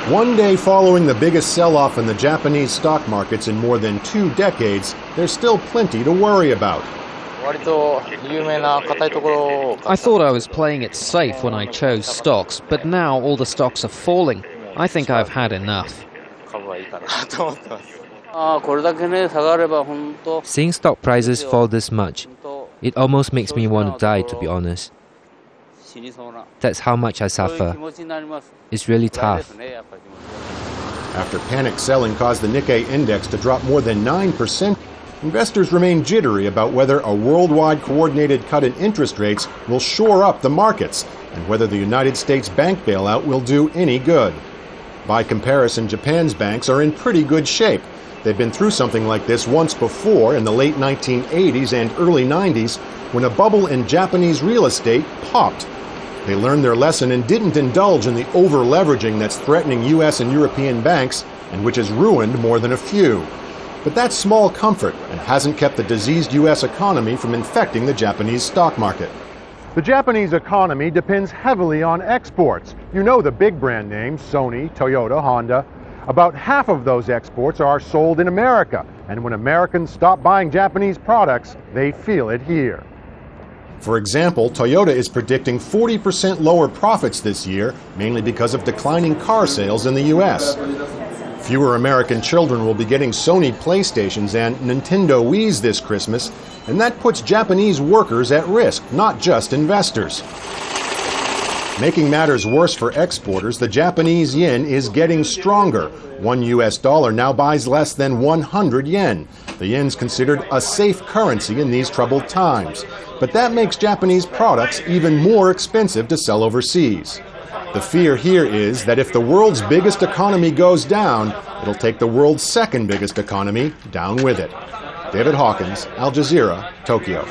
One day following the biggest sell-off in the Japanese stock markets in more than 2 decades, there's still plenty to worry about. I thought I was playing it safe when I chose stocks, but now all the stocks are falling. I think I've had enough. Seeing stock prices fall this much, it almost makes me want to die, to be honest. That's how much I suffer. It's really tough. After panic selling caused the Nikkei Index to drop more than 9%, investors remain jittery about whether a worldwide coordinated cut in interest rates will shore up the markets and whether the United States bank bailout will do any good. By comparison, Japan's banks are in pretty good shape. They've been through something like this once before in the late 1980s and early 90s when a bubble in Japanese real estate popped. They learned their lesson and didn't indulge in the over-leveraging that's threatening U.S. and European banks and which has ruined more than a few. But that's small comfort and hasn't kept the diseased U.S. economy from infecting the Japanese stock market. The Japanese economy depends heavily on exports. You know the big brand names, Sony, Toyota, Honda. About half of those exports are sold in America, and when Americans stop buying Japanese products, they feel it here. For example, Toyota is predicting 40% lower profits this year, mainly because of declining car sales in the U.S. Fewer American children will be getting Sony PlayStations and Nintendo Wiis this Christmas, and that puts Japanese workers at risk, not just investors. Making matters worse for exporters, the Japanese yen is getting stronger. One US dollar now buys less than 100 yen. The yen's considered a safe currency in these troubled times. But that makes Japanese products even more expensive to sell overseas. The fear here is that if the world's biggest economy goes down, it'll take the world's second biggest economy down with it. David Hawkins, Al Jazeera, Tokyo.